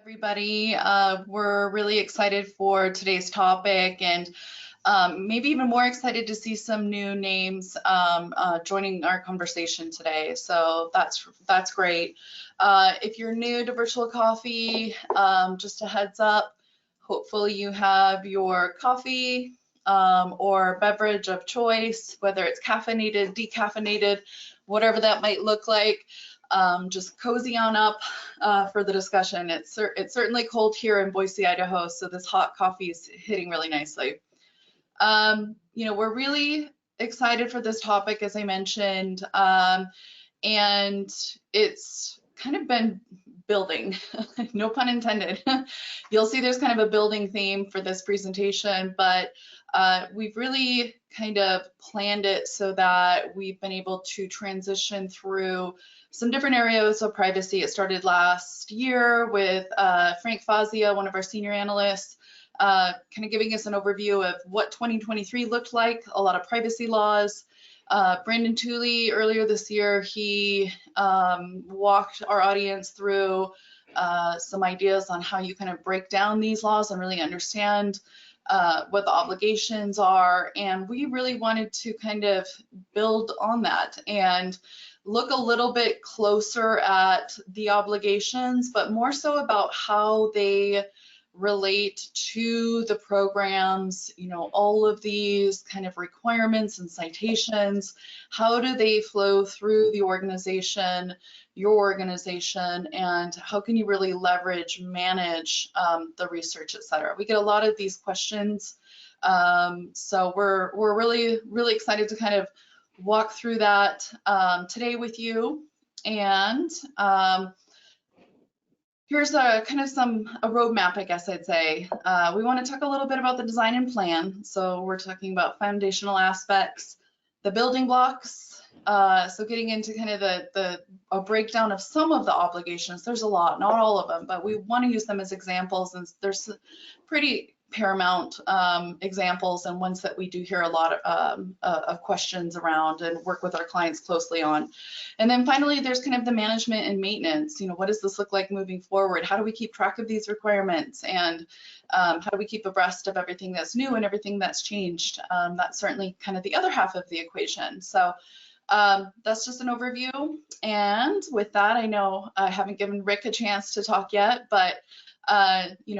Everybody. We're really excited for today's topic and maybe even more excited to see some new names joining our conversation today. So that's great. If you're new to Virtual Coffee, just a heads up, hopefully you have your coffee or beverage of choice, whether it's caffeinated, decaffeinated, whatever that might look like. Just cozy on up for the discussion. It's certainly cold here in Boise, Idaho, so this hot coffee is hitting really nicely. We're really excited for this topic, as I mentioned, and it's kind of been building, no pun intended. You'll see there's kind of a building theme for this presentation, but we've really kind of planned it so that we've been able to transition through some different areas of privacy. It started last year with Frank Fazia, one of our senior analysts, kind of giving us an overview of what 2023 looked like, a lot of privacy laws. Brandon Tooley, earlier this year, he walked our audience through some ideas on how you kind of break down these laws and really understand what the obligations are. And we really wanted to kind of build on that and look a little bit closer at the obligations, but more so about how they relate to the programs, all of these kind of requirements and citations, how do they flow through the organization, your organization, and how can you really leverage, manage the research, et cetera. We get a lot of these questions, so we're really, really excited to kind of walk through that today with you. And here's a kind of a roadmap, I guess I'd say. We want to talk a little bit about the design and plan. So we're talking about foundational aspects, the building blocks. So getting into kind of a breakdown of some of the obligations. There's a lot, not all of them, but we want to use them as examples. And there's pretty paramount examples and ones that we do hear a lot of questions around and work with our clients closely on. And then finally, there's kind of the management and maintenance. What does this look like moving forward? How do we keep track of these requirements? And how do we keep abreast of everything that's new and everything that's changed? That's certainly kind of the other half of the equation. So that's just an overview. And with that, I know I haven't given Rick a chance to talk yet, but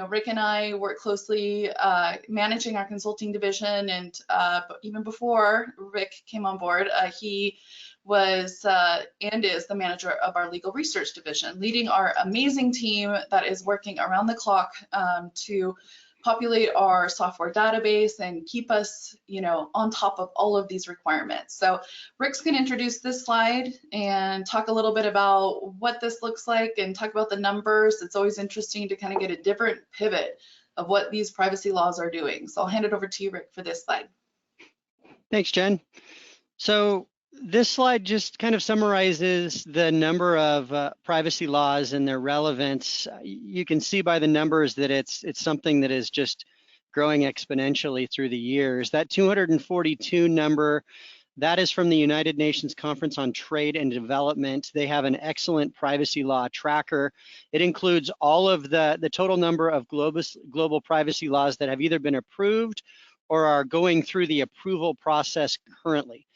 Rick and I work closely managing our consulting division, and even before Rick came on board, he was and is the manager of our legal research division, leading our amazing team that is working around the clock to populate our software database and keep us, on top of all of these requirements. So Rick's going to introduce this slide and talk a little bit about what this looks like and talk about the numbers. It's always interesting to kind of get a different pivot of what these privacy laws are doing. So I'll hand it over to you, Rick, for this slide. Thanks, Jen. So this slide just kind of summarizes the number of privacy laws and their relevance. You can see by the numbers that it's something that is just growing exponentially through the years. That 242 number, that is from the United Nations Conference on Trade and Development. They have an excellent privacy law tracker. It includes all of the total number of global privacy laws that have either been approved or are going through the approval process currently.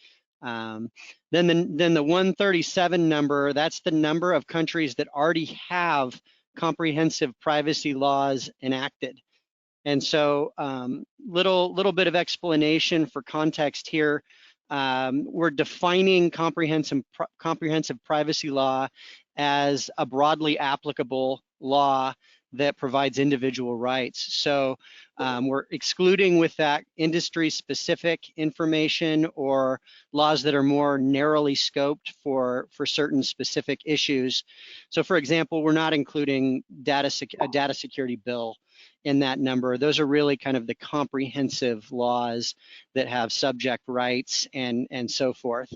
Then the 137 number, that's the number of countries that already have comprehensive privacy laws enacted. And so little bit of explanation for context here. We're defining comprehensive privacy law as a broadly applicable law that provides individual rights. So we're excluding with that industry-specific information or laws that are more narrowly scoped for certain specific issues. So for example, we're not including a data security bill in that number. Those are really kind of the comprehensive laws that have subject rights and so forth.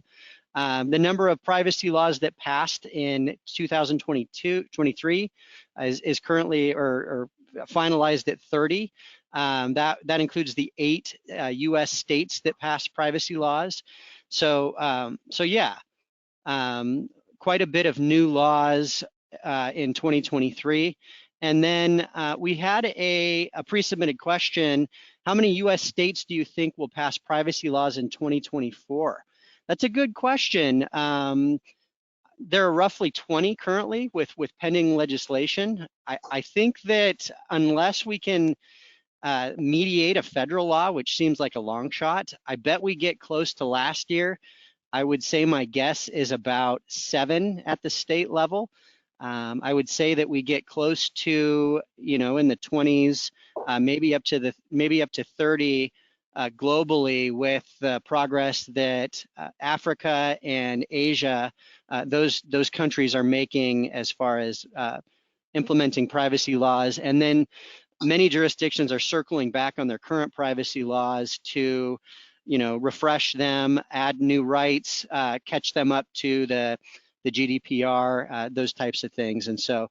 The number of privacy laws that passed in 2023 is currently or finalized at 30. That includes the 8 U.S. states that passed privacy laws. So yeah, quite a bit of new laws in 2023. And then we had a pre-submitted question. How many US states do you think will pass privacy laws in 2024? That's a good question. There are roughly 20 currently with pending legislation. I think that unless we can mediate a federal law, which seems like a long shot, I bet we get close to last year. I would say my guess is about 7 at the state level. I would say that we get close to, in the 20s, maybe up to 30 globally with the progress that Africa and Asia, those countries are making as far as implementing privacy laws. And then many jurisdictions are circling back on their current privacy laws to, refresh them, add new rights, catch them up to the GDPR, those types of things. And so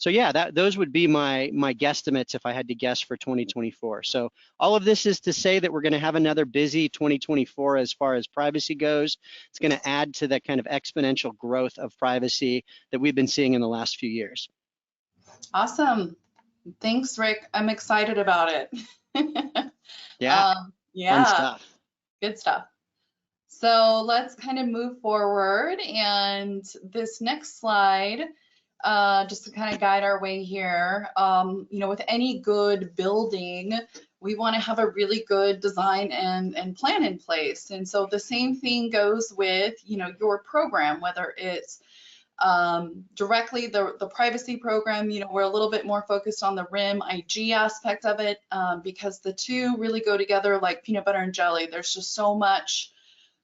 yeah, those would be my guesstimates if I had to guess for 2024. So all of this is to say that we're going to have another busy 2024 as far as privacy goes. It's going to add to the kind of exponential growth of privacy that we've been seeing in the last few years. Awesome. Thanks, Rick. I'm excited about it. Yeah, yeah, fun stuff. good stuff. So let's kind of move forward, and this next slide, just to kind of guide our way here, with any good building, we want to have a really good design and plan in place. And so the same thing goes with, your program, whether it's directly the privacy program, we're a little bit more focused on the RIM IG aspect of it, because the two really go together like peanut butter and jelly. There's just so much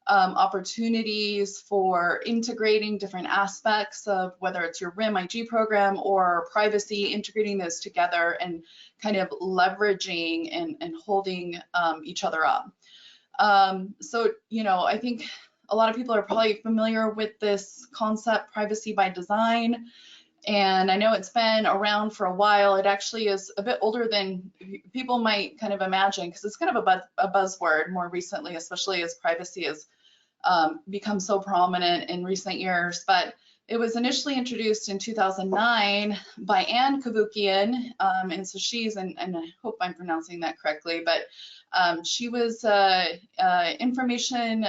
opportunities for integrating different aspects of whether it's your RIM IG program or privacy, integrating those together and kind of leveraging and holding each other up. So, I think a lot of people are probably familiar with this concept, privacy by design. And I know it's been around for a while. It actually is a bit older than people might kind of imagine, because it's kind of a buzzword more recently, especially as privacy has become so prominent in recent years. But it was initially introduced in 2009 by Anne Cavoukian, and so she's, and I hope I'm pronouncing that correctly, but she was information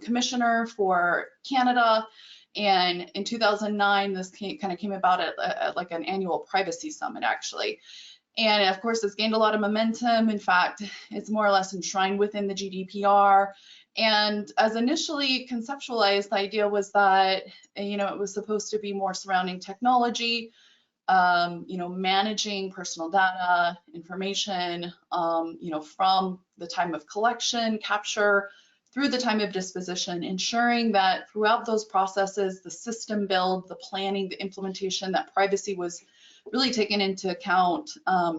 commissioner for Canada. And in 2009, this kind of came about at like an annual privacy summit, actually. And of course, it's gained a lot of momentum. In fact, it's more or less enshrined within the GDPR. And as initially conceptualized, the idea was that, it was supposed to be more surrounding technology, managing personal data, information, from the time of collection, capture, through the time of disposition, ensuring that throughout those processes, the system build, the planning, the implementation, that privacy was really taken into account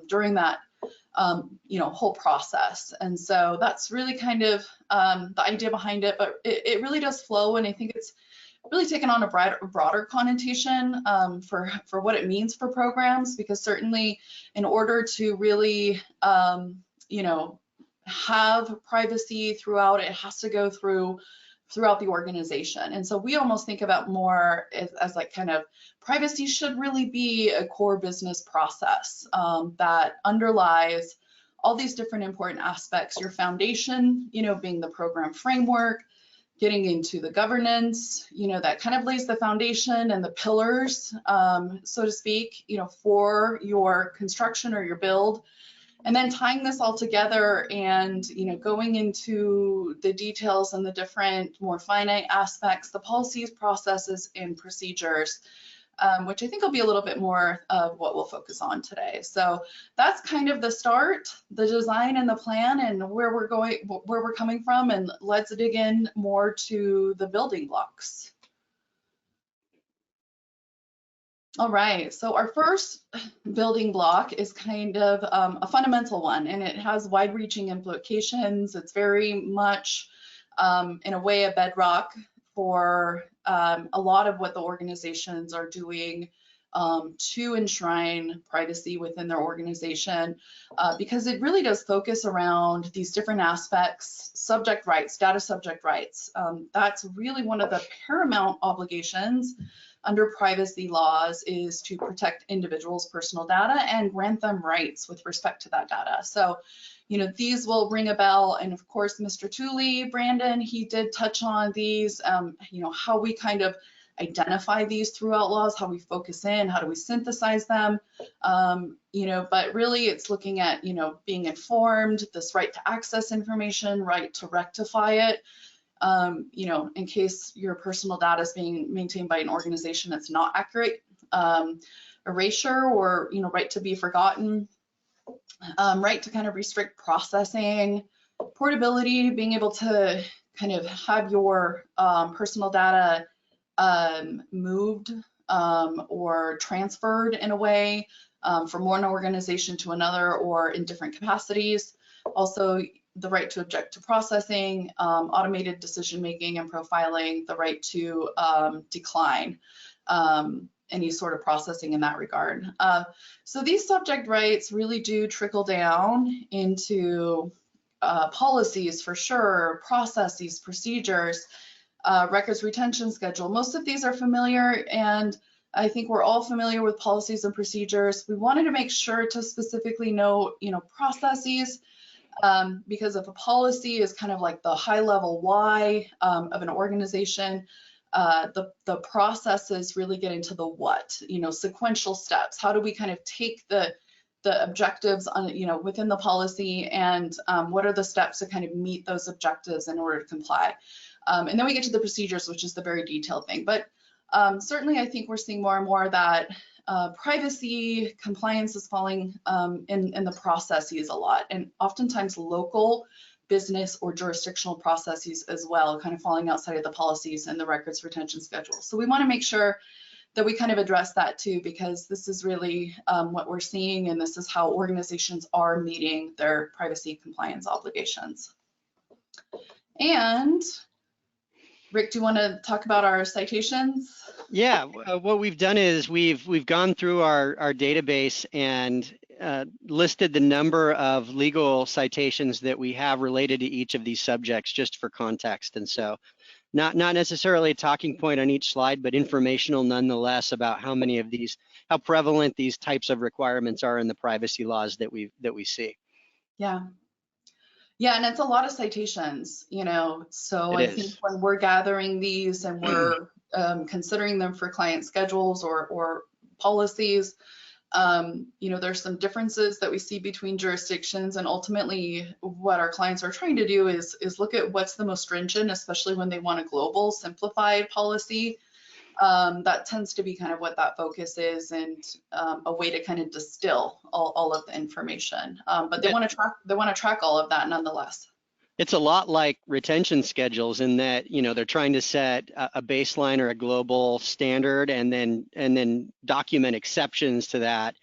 during that whole process. And so that's really kind of the idea behind it, but it really does flow, and I think it's really taken on a broader connotation for what it means for programs, because certainly in order to really have privacy throughout, it has to go throughout the organization. And so we almost think about more as like kind of privacy should really be a core business process that underlies all these different important aspects. Your foundation, being the program framework, getting into the governance, that kind of lays the foundation and the pillars, so to speak, for your construction or your build. And then tying this all together and, going into the details and the different more finite aspects, the policies, processes, and procedures, which I think will be a little bit more of what we'll focus on today. So that's kind of the start, the design and the plan, and where we're coming from. And let's dig in more to the building blocks. All right, so our first building block is kind of a fundamental one, and it has wide-reaching implications. It's very much, in a way, a bedrock for a lot of what the organizations are doing to enshrine privacy within their organization, because it really does focus around these different aspects: subject rights, data subject rights. That's really one of the paramount obligations under privacy laws is to protect individuals' personal data and grant them rights with respect to that data. So, these will ring a bell. And of course, Mr. Tooley, Brandon, he did touch on these, how we kind of identify these throughout laws, how we focus in, how do we synthesize them, but really it's looking at, being informed, this right to access information, right to rectify it, in case your personal data is being maintained by an organization that's not accurate, erasure or, right to be forgotten, right to kind of restrict processing, portability, being able to kind of have your personal data moved or transferred in a way from one organization to another or in different capacities. Also, the right to object to processing, automated decision making and profiling, the right to decline any sort of processing in that regard. So these subject rights really do trickle down into policies for sure, processes, procedures, records retention schedule. Most of these are familiar, and I think we're all familiar with policies and procedures. We wanted to make sure to specifically note, processes, because if a policy is kind of like the high level why of an organization, the processes really get into the what, sequential steps. How do we kind of take the objectives on, within the policy, and what are the steps to kind of meet those objectives in order to comply? And then we get to the procedures, which is the very detailed thing. But certainly, I think we're seeing more and more that privacy compliance is falling in the processes a lot, and oftentimes local business or jurisdictional processes as well, kind of falling outside of the policies and the records retention schedule. So we want to make sure that we kind of address that too, because this is really what we're seeing, and this is how organizations are meeting their privacy compliance obligations. And Rick, do you want to talk about our citations? Yeah, what we've done is we've gone through our database and listed the number of legal citations that we have related to each of these subjects, just for context. And so not necessarily a talking point on each slide, but informational nonetheless about how many of these, how prevalent these types of requirements are in the privacy laws that we see. Yeah. Yeah, and it's a lot of citations, so I think when we're gathering these and we're considering them for client schedules or policies, there's some differences that we see between jurisdictions, and ultimately what our clients are trying to do is look at what's the most stringent, especially when they want a global simplified policy. That tends to be kind of what that focus is, and a way to kind of distill all of the information. But they want to track all of that nonetheless. It's a lot like retention schedules in that, they're trying to set a baseline or a global standard, and then document exceptions to that,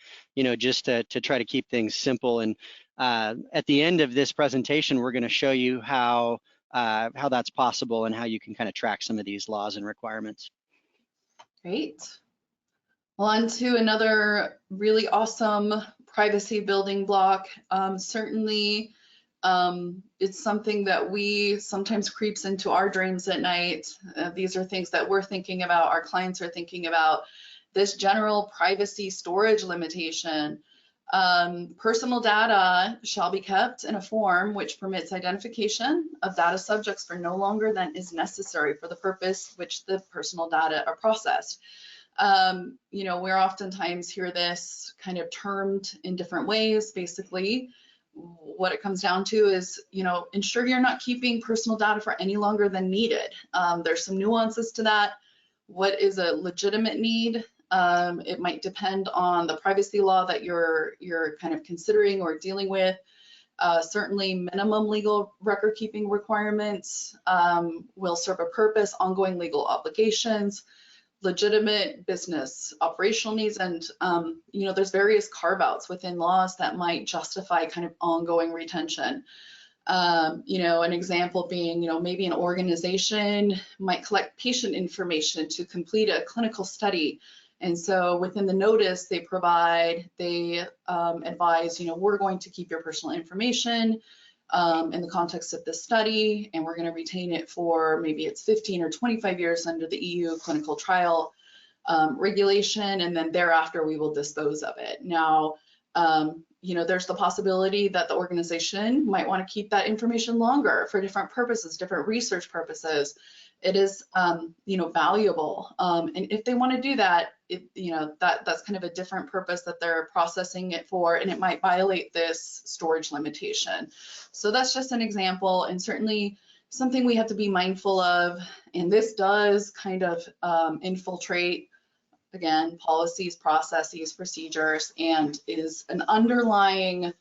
just to try to keep things simple. And at the end of this presentation, we're going to show you how that's possible and how you can kind of track some of these laws and requirements. Great. Well, on to another really awesome privacy building block. Certainly, it's something that we sometimes creeps into our dreams at night. These are things that we're thinking about, our clients are thinking about. This general privacy storage limitation. Personal data shall be kept in a form which permits identification of data subjects for no longer than is necessary for the purpose which the personal data are processed. We oftentimes hear this kind of termed in different ways. Basically, what it comes down to is, ensure you're not keeping personal data for any longer than needed. There's some nuances to that. What is a legitimate need? It might depend on the privacy law that you're kind of considering or dealing with. Certainly minimum legal record keeping requirements will serve a purpose, ongoing legal obligations, legitimate business operational needs, and there's various carve-outs within laws that might justify kind of ongoing retention. An example being, maybe an organization might collect patient information to complete a clinical study. And so within the notice they provide, they advise, we're going to keep your personal information in the context of this study, and we're going to retain it for maybe it's 15 or 25 years under the EU clinical trial regulation, and then thereafter we will dispose of it. Now, there's the possibility that the organization might want to keep that information longer for different purposes, different research purposes. It is, valuable. And if they want to do that, that's kind of a different purpose that they're processing it for, and it might violate this storage limitation. So that's just an example, and certainly something we have to be mindful of. And this does kind of infiltrate, again, policies, processes, procedures, and is an underlying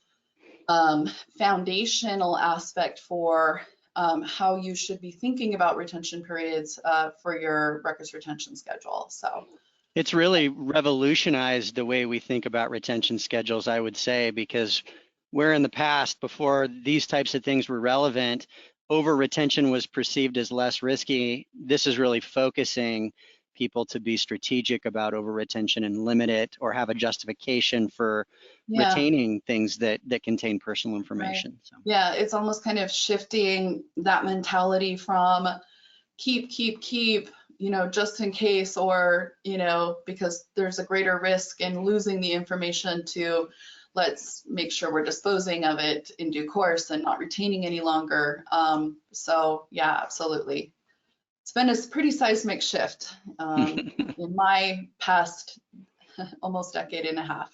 foundational aspect for how you should be thinking about retention periods for your records retention schedule. So it's really revolutionized the way we think about retention schedules, I would say, because where in the past, before these types of things were relevant, over retention was perceived as less risky. This is really focusing people to be strategic about over retention and limit it, or have a justification for retaining things that contain personal information. Right. So. Yeah, it's almost kind of shifting that mentality from keep, just in case, or, because there's a greater risk in losing the information, to let's make sure we're disposing of it in due course and not retaining any longer. So yeah, absolutely. It's been a pretty seismic shift in my past almost decade and a half.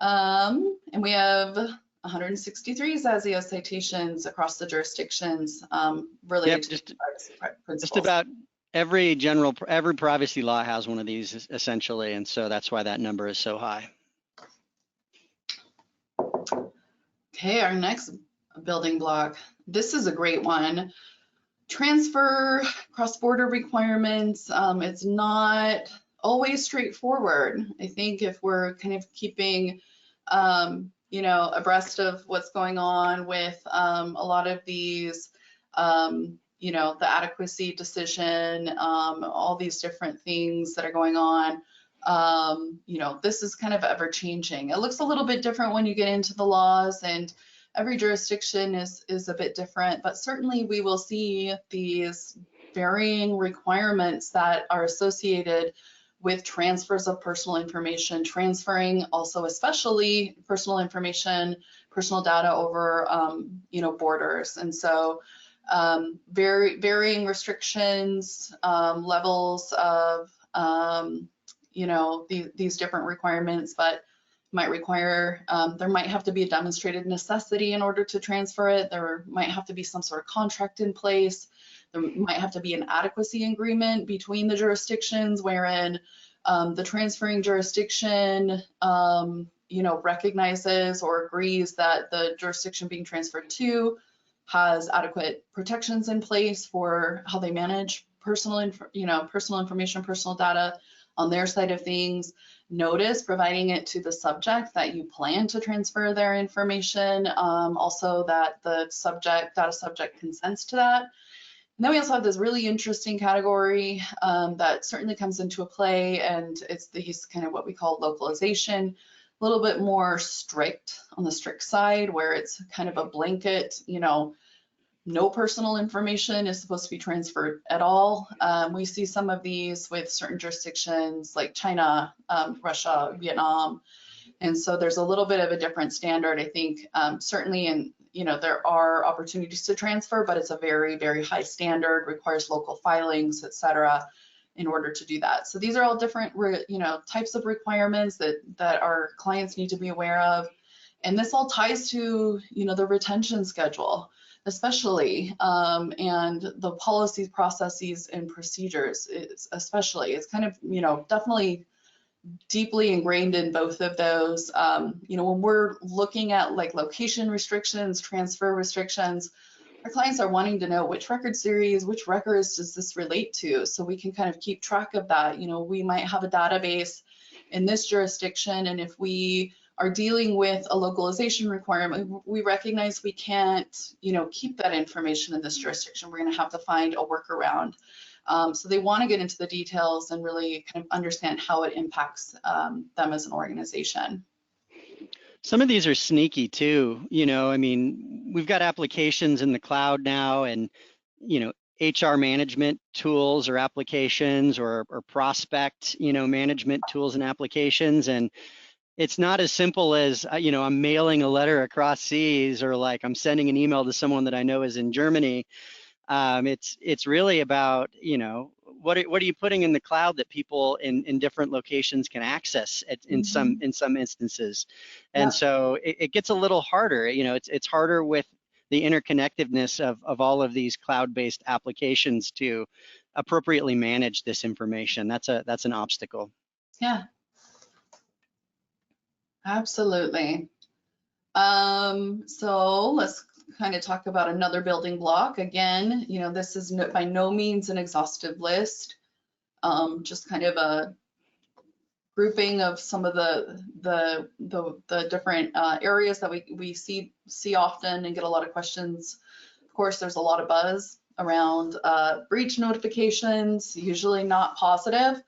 And we have 163 SASIO citations across the jurisdictions related to privacy principles. Just about every privacy law has one of these essentially, and so that's why that number is so high. Okay, our next building block. This is a great one. Transfer cross-border requirements. It's not always straightforward. I think if we're kind of keeping, abreast of what's going on with a lot of these, the adequacy decision, all these different things that are going on, this is kind of ever changing. It looks a little bit different when you get into the laws, and every jurisdiction is a bit different, but certainly we will see these varying requirements that are associated with transfers of personal information, transferring also especially personal information, personal data over, borders. And so varying restrictions, levels of, these different requirements, but might require, there might have to be a demonstrated necessity in order to transfer it. There might have to be some sort of contract in place. There might have to be an adequacy agreement between the jurisdictions wherein the transferring jurisdiction, recognizes or agrees that the jurisdiction being transferred to has adequate protections in place for how they manage personal information, personal data on their side of things. Notice providing it to the subject that you plan to transfer their information, also that the data subject consents to that. And then we also have this really interesting category that certainly comes into play, and it's these kind of what we call localization, a little bit more strict on the strict side, where it's kind of a blanket, no personal information is supposed to be transferred at all. We see some of these with certain jurisdictions like China, Russia, Vietnam. And so there's a little bit of a different standard, I think, certainly in, there are opportunities to transfer, but it's a very, very high standard, requires local filings, et cetera, in order to do that. So these are all different, types of requirements that our clients need to be aware of. And this all ties to, the retention schedule, especially, and the policies, processes, and procedures, especially. It's kind of, definitely deeply ingrained in both of those. When we're looking at like location restrictions, transfer restrictions, our clients are wanting to know which record series, which records does this relate to, so we can kind of keep track of that. We might have a database in this jurisdiction, and if we are dealing with a localization requirement, we recognize we can't, keep that information in this jurisdiction. We're going to have to find a workaround. So they want to get into the details and really kind of understand how it impacts them as an organization. Some of these are sneaky too. We've got applications in the cloud now, and HR management tools or applications, or prospect, management tools and applications. And it's not as simple as, I'm mailing a letter across seas, or like I'm sending an email to someone that I know is in Germany. It's really about, what are you putting in the cloud that people in different locations can access in some instances. And Yeah. so it gets a little harder. It's harder with the interconnectedness of all of these cloud-based applications to appropriately manage this information. That's an obstacle. Yeah, absolutely. So let's kind of talk about another building block. Again, this is by no means an exhaustive list, just kind of a grouping of some of the different areas that we see often and get a lot of questions. Of course, there's a lot of buzz around breach notifications, usually not positive.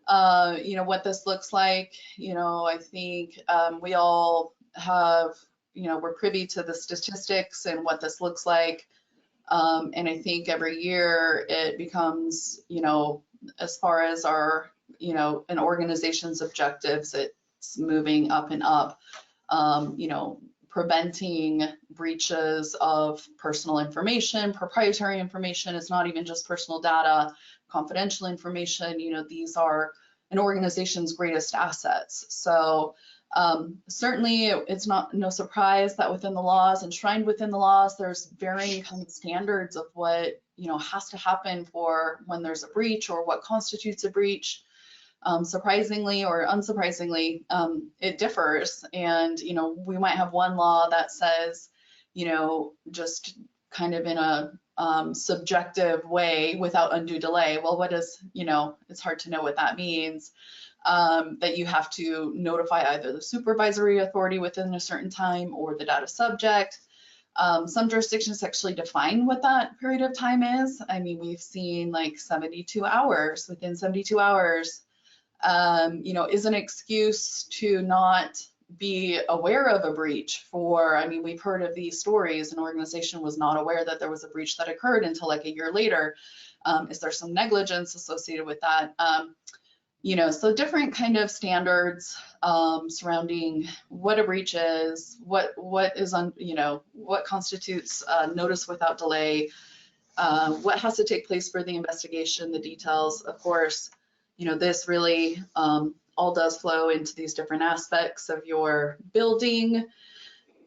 What this looks like, I think we all have, we're privy to the statistics and what this looks like. And I think every year it becomes, as far as our, an organization's objectives, it's moving up and up. Preventing breaches of personal information, proprietary information. It's not even just personal data, confidential information. These are an organization's greatest assets. So certainly it's no surprise that within the laws, enshrined within the laws, there's varying kind of standards of what has to happen for when there's a breach or what constitutes a breach. Surprisingly or unsurprisingly, it differs. And, we might have one law that says, just kind of in a subjective way without undue delay. Well, what is, it's hard to know what that means. That you have to notify either the supervisory authority within a certain time or the data subject. Some jurisdictions actually define what that period of time is. I mean, we've seen like 72 hours, within 72 hours. Is an excuse to not be aware of a breach we've heard of these stories. An organization was not aware that there was a breach that occurred until like a year later. Is there some negligence associated with that? So different kind of standards surrounding what a breach is, what is on, what constitutes notice without delay, what has to take place for the investigation, the details, of course. This really all does flow into these different aspects of your building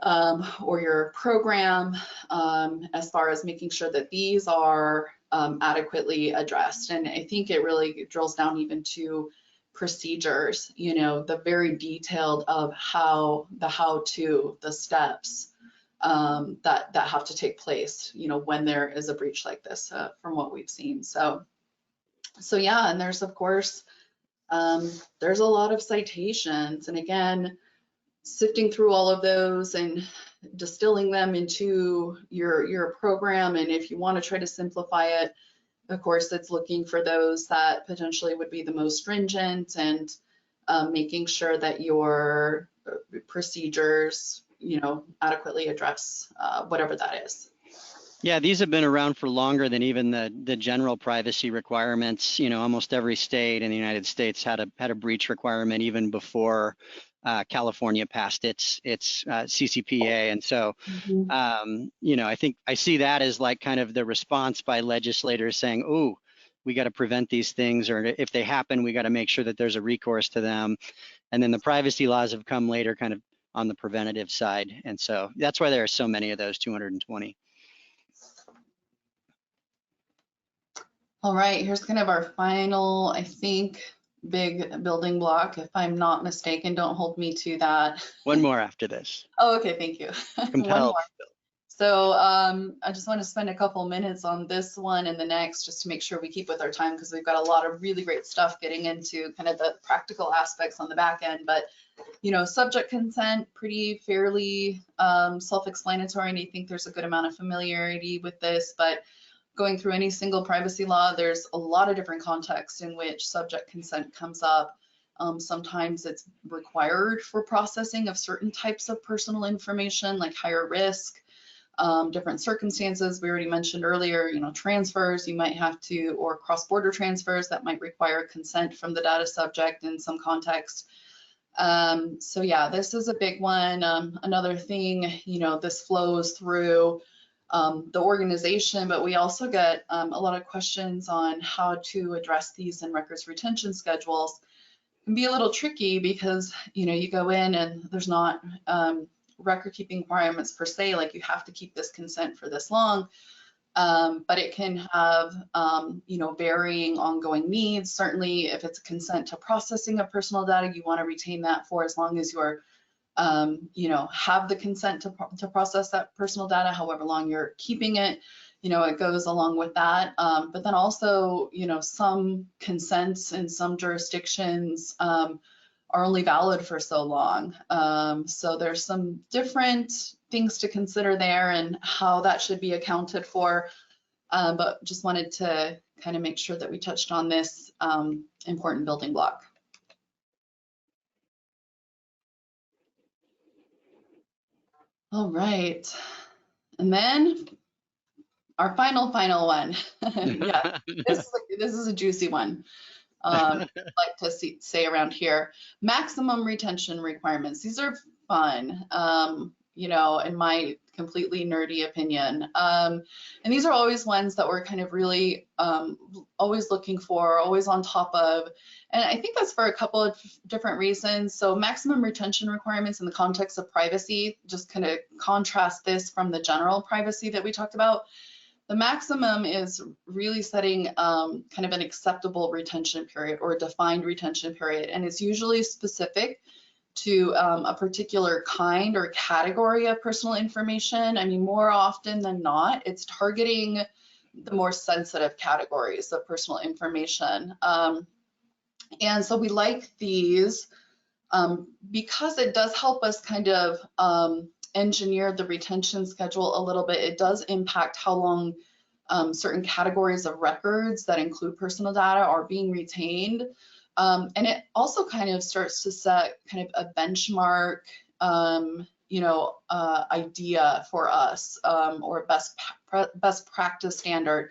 or your program, as far as making sure that these are adequately addressed. And I think it really drills down even to procedures, the very detailed of the steps that have to take place, when there is a breach like this, from what we've seen. So yeah, and there's of course, there's a lot of citations, and again, sifting through all of those and distilling them into your program. And if you want to try to simplify it, of course, it's looking for those that potentially would be the most stringent, and making sure that your procedures, adequately address whatever that is. Yeah, these have been around for longer than even the general privacy requirements. Almost every state in the United States had a breach requirement even before California passed its CCPA. And so, I think I see that as like kind of the response by legislators saying, "Oh, we got to prevent these things, or if they happen, we got to make sure that there's a recourse to them." And then the privacy laws have come later, kind of on the preventative side. And so that's why there are so many of those, 220. All right, here's kind of our final, I think, big building block. If I'm not mistaken, don't hold me to that. One more after this. Oh, okay, thank you. One more. So I just want to spend a couple minutes on this one and the next, just to make sure we keep with our time, because we've got a lot of really great stuff getting into kind of the practical aspects on the back end. But, subject consent, pretty fairly self-explanatory, and I think there's a good amount of familiarity with this. But going through any single privacy law, there's a lot of different contexts in which subject consent comes up. Sometimes it's required for processing of certain types of personal information, like higher risk. different circumstances. We already mentioned earlier, transfers you might have to, or cross-border transfers that might require consent from the data subject in some context. So yeah, this is a big one. Another thing, this flows through the organization, but we also get a lot of questions on how to address these in records retention schedules. It can be a little tricky because, you go in and there's not record keeping requirements per se, like you have to keep this consent for this long, but it can have, varying ongoing needs. Certainly, if it's a consent to processing of personal data, you want to retain that for as long as you're, have the consent to process that personal data, however long you're keeping it. It goes along with that. But then also, some consents in some jurisdictions are only valid for so long. So there's some different things to consider there and how that should be accounted for. But just wanted to kind of make sure that we touched on this important building block. All right. And then our final one. Yeah, this is a juicy one. Like to say around here, maximum retention requirements. These are fun, in my completely nerdy opinion. And these are always ones that we're kind of really always looking for, always on top of. And I think that's for a couple of different reasons. So maximum retention requirements in the context of privacy, just kind of contrast this from the general privacy that we talked about. The maximum is really setting kind of an acceptable retention period or a defined retention period, and it's usually specific to a particular kind or category of personal information. I mean, more often than not, it's targeting the more sensitive categories of personal information. And so we like these because it does help us kind of engineer the retention schedule a little bit. It does impact how long certain categories of records that include personal data are being retained. And it also kind of starts to set kind of a benchmark, idea for us, or best practice standard.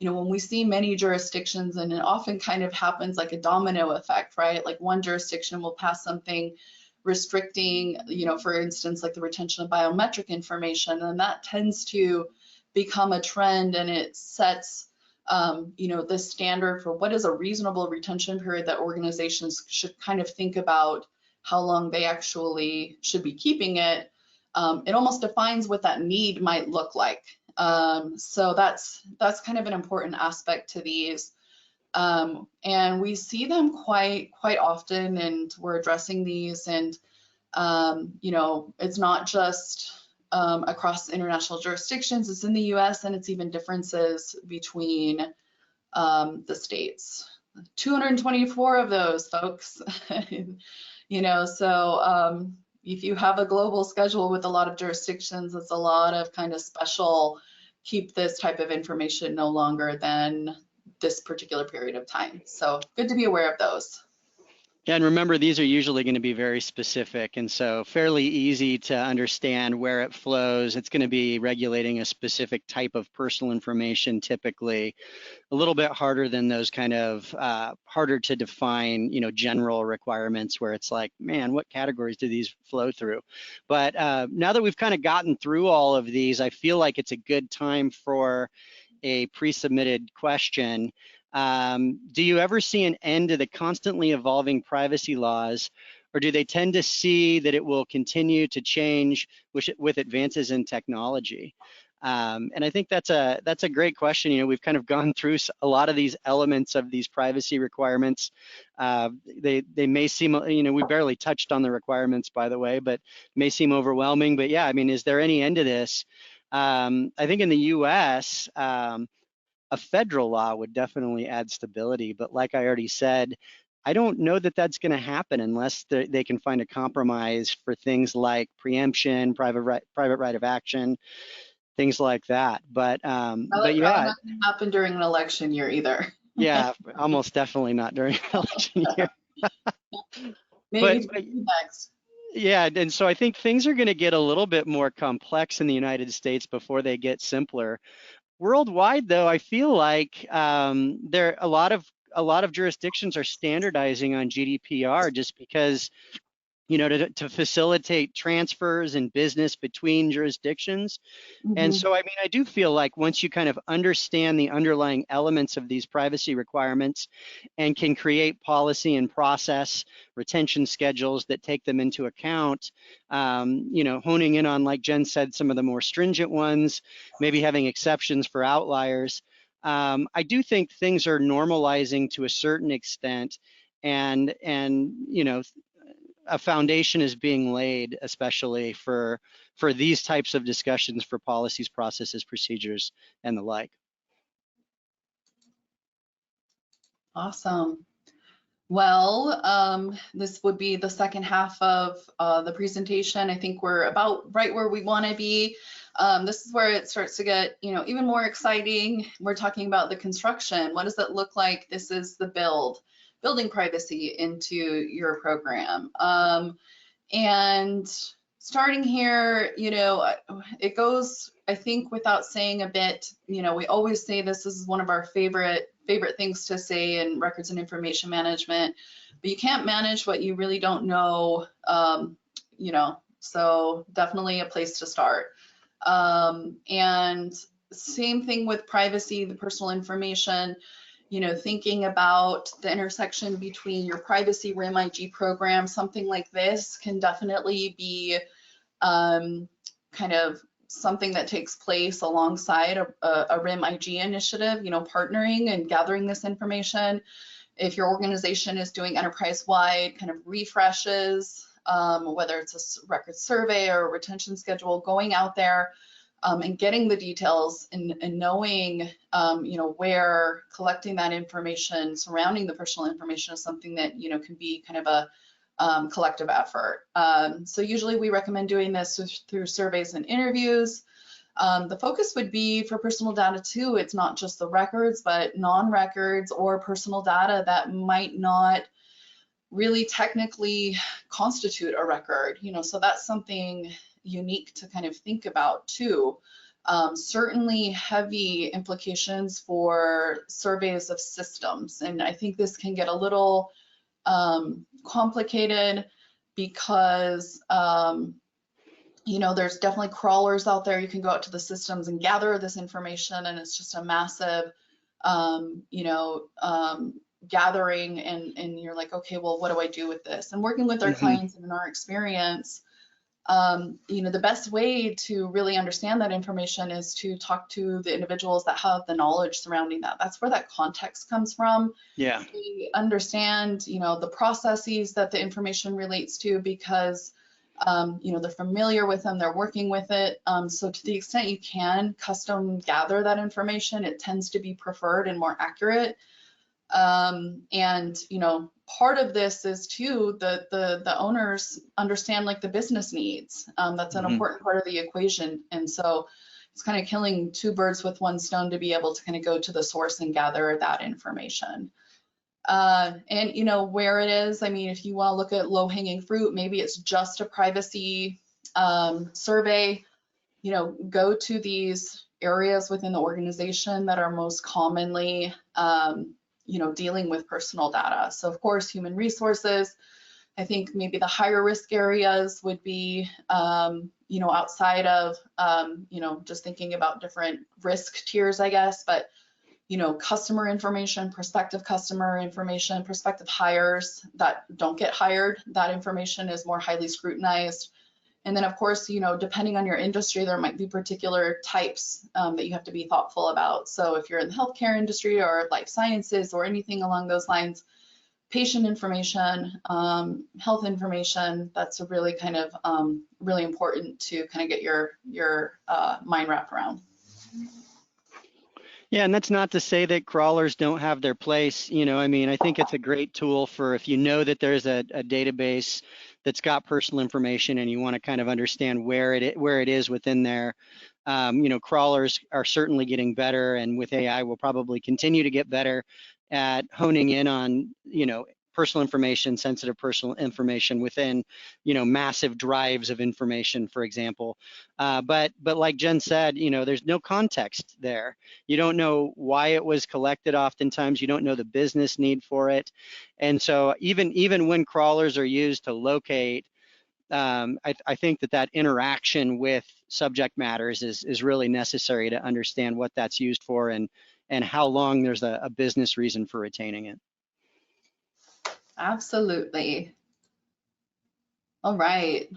When we see many jurisdictions, and it often kind of happens like a domino effect, right? Like one jurisdiction will pass something restricting, for instance, like the retention of biometric information, and that tends to become a trend, and it sets the standard for what is a reasonable retention period that organizations should kind of think about how long they actually should be keeping it. It almost defines what that need might look like. So that's kind of an important aspect to these. And we see them quite often, and we're addressing these, and it's not just across international jurisdictions, it's in the US, and it's even differences between the states. 224 of those, folks. So if you have a global schedule with a lot of jurisdictions, it's a lot of kind of special, keep this type of information no longer than this particular period of time. So good to be aware of those. Yeah, and remember, these are usually going to be very specific, and so fairly easy to understand where it flows. It's going to be regulating a specific type of personal information, typically. A little bit harder than those kind of harder to define, general requirements where it's like, man, what categories do these flow through? But now that we've kind of gotten through all of these, I feel like it's a good time for a pre-submitted question. Do you ever see an end to the constantly evolving privacy laws, or do they tend to see that it will continue to change with advances in technology? And I think that's a great question. We've kind of gone through a lot of these elements of these privacy requirements. They may seem, we barely touched on the requirements, by the way, but may seem overwhelming. But yeah, I mean, is there any end to this? I think in the US, a federal law would definitely add stability, but like I already said, I don't know that that's going to happen unless they can find a compromise for things like preemption, private right of action, things like that. But yeah, not going to happen during an election year either. Yeah, almost definitely not during an election year. Maybe next. Yeah, and so I think things are going to get a little bit more complex in the United States before they get simpler. Worldwide, though, I feel like there a lot of jurisdictions are standardizing on GDPR just because, to facilitate transfers and business between jurisdictions. And Mhm. so, I mean, I do feel like once you kind of understand the underlying elements of these privacy requirements and can create policy and process retention schedules that take them into account, honing in on, like Jen said, some of the more stringent ones, maybe having exceptions for outliers. I do think things are normalizing to a certain extent, and a foundation is being laid, especially for these types of discussions for policies, processes, procedures, and the like. Awesome. Well, this would be the second half of the presentation. I think we're about right where we want to be. This is where it starts to get, even more exciting. We're talking about the construction. What does it look like? This is the building privacy into your program. And starting here, it goes, I think, without saying a bit, we always say this is one of our favorite things to say in records and information management, but you can't manage what you really don't know, so definitely a place to start. And same thing with privacy, the personal information, thinking about the intersection between your privacy RIM IG program, something like this can definitely be kind of something that takes place alongside a RIM IG initiative, partnering and gathering this information. If your organization is doing enterprise-wide kind of refreshes, whether it's a record survey or a retention schedule, going out there and getting the details and knowing, where collecting that information surrounding the personal information is something that, can be kind of a collective effort. So usually we recommend doing this through surveys and interviews. The focus would be for personal data too. It's not just the records, but non-records or personal data that might not really technically constitute a record. So that's something unique to kind of think about too. Certainly heavy implications for surveys of systems. And I think this can get a little complicated because there's definitely crawlers out there. You can go out to the systems and gather this information, and it's just a massive, gathering, and you're like, okay, well, what do I do with this? And working with our Mm-hmm. clients and in our experience, the best way to really understand that information is to talk to the individuals that have the knowledge surrounding that. That's where that context comes from. Yeah. They understand, the processes that the information relates to because, they're familiar with them, they're working with it. So to the extent you can custom gather that information, it tends to be preferred and more accurate. And part of this is too the owners understand like the business needs. That's an Mm-hmm. important part of the equation, and so it's kind of killing two birds with one stone to be able to kind of go to the source and gather that information. And where it is, I mean, if you want to look at low-hanging fruit, maybe it's just a privacy survey. Go to these areas within the organization that are most commonly dealing with personal data. So of course, human resources. I think maybe the higher risk areas would be, outside of, just thinking about different risk tiers, I guess, but, customer information, prospective hires that don't get hired, that information is more highly scrutinized. And then of course, depending on your industry, there might be particular types that you have to be thoughtful about. So if you're in the healthcare industry or life sciences or anything along those lines, patient information, health information, that's a really kind of really important to kind of get your mind wrapped around. Yeah, and that's not to say that crawlers don't have their place. I mean, I think it's a great tool for if you know that there's a database that's got personal information and you want to kind of understand where it is within there. Crawlers are certainly getting better, and with AI, we'll probably continue to get better at honing in on, personal information, sensitive personal information within, massive drives of information, for example. But like Jen said, there's no context there. You don't know why it was collected. Oftentimes, you don't know the business need for it, and so even when crawlers are used to locate, I think that interaction with subject matters is really necessary to understand what that's used for and how long there's a business reason for retaining it. Absolutely. All right.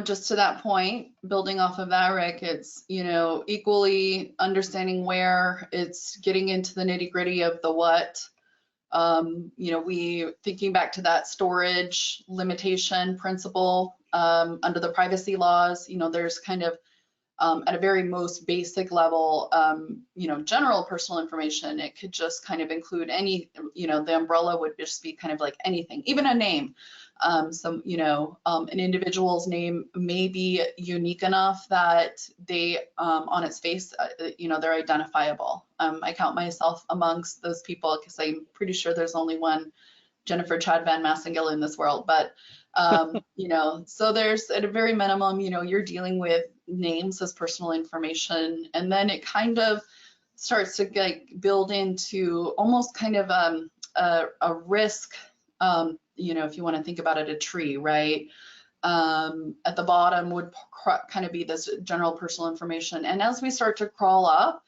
Just to that point, building off of that, Rick, it's, equally understanding where, it's getting into the nitty-gritty of the what. We thinking back to that storage limitation principle under the privacy laws, there's kind of at a very most basic level, general personal information. It could just kind of include any, the umbrella would just be kind of like anything, even a name. An individual's name may be unique enough that they, on its face, they're identifiable. I count myself amongst those people because I'm pretty sure there's only one Jennifer Chad Van Massengale in this world. But, so there's at a very minimum, you're dealing with names as personal information, and then it kind of starts to build into almost kind of a risk, if you want to think about it, a tree, right? At the bottom would kind of be this general personal information. And as we start to crawl up,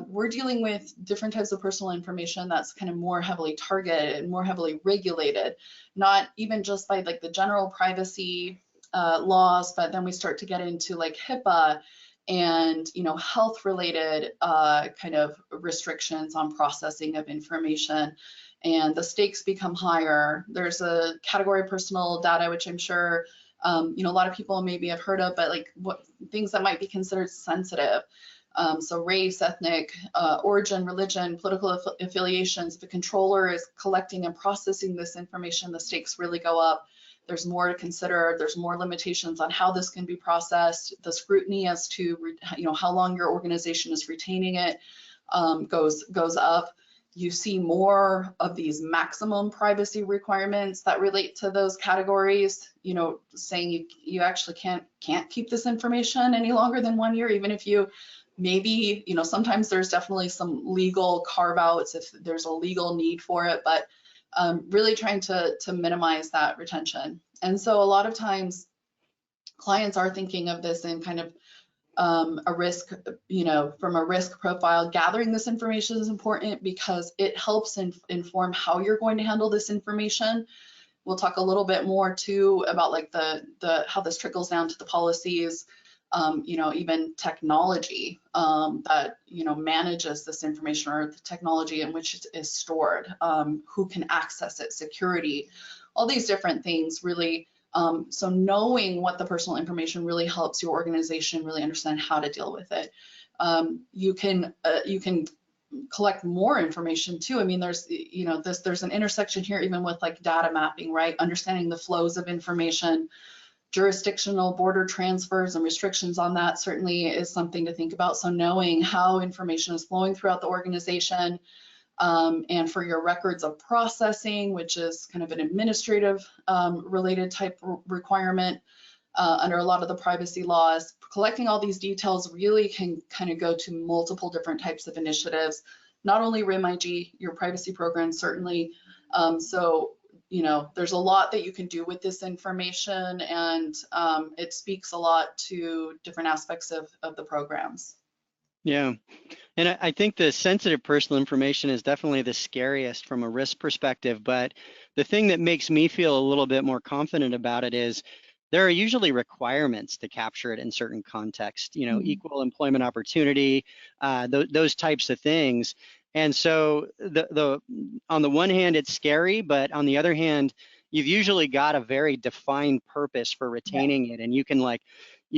we're dealing with different types of personal information that's kind of more heavily targeted and more heavily regulated, not even just by the general privacy laws, but then we start to get into HIPAA and health related kind of restrictions on processing of information, and the stakes become higher. There's a category of personal data, which I'm sure a lot of people maybe have heard of, but what things that might be considered sensitive. So race, ethnic origin, religion, political affiliations. If the controller is collecting and processing this information, the stakes really go up. There's more to consider. There's more limitations on how this can be processed. The scrutiny as to how long your organization is retaining it goes up. You see more of these maximum privacy requirements that relate to those categories. Saying you actually can't keep this information any longer than 1 year, even if you maybe sometimes there's definitely some legal carve outs if there's a legal need for it, but really trying to minimize that retention. And so a lot of times clients are thinking of this in kind of a risk, from a risk profile. Gathering this information is important because it helps inform how you're going to handle this information. We'll talk a little bit more too about the how this trickles down to the policies, even technology that manages this information, or the technology in which it is stored, who can access it, security, all these different things really. So knowing what the personal information really helps your organization really understand how to deal with it. You can collect more information too. I mean, there's there's an intersection here even with data mapping, right? Understanding the flows of information. Jurisdictional border transfers and restrictions on that certainly is something to think about. So knowing how information is flowing throughout the organization, and for your records of processing, which is kind of an administrative related type requirement under a lot of the privacy laws, collecting all these details really can kind of go to multiple different types of initiatives, not only RIM-IG, your privacy program certainly. There's a lot that you can do with this information, and it speaks a lot to different aspects of the programs. Yeah, and I think the sensitive personal information is definitely the scariest from a risk perspective, but the thing that makes me feel a little bit more confident about it is there are usually requirements to capture it in certain contexts, equal employment opportunity, those types of things. And so on the one hand, it's scary, but on the other hand, you've usually got a very defined purpose for retaining it, and you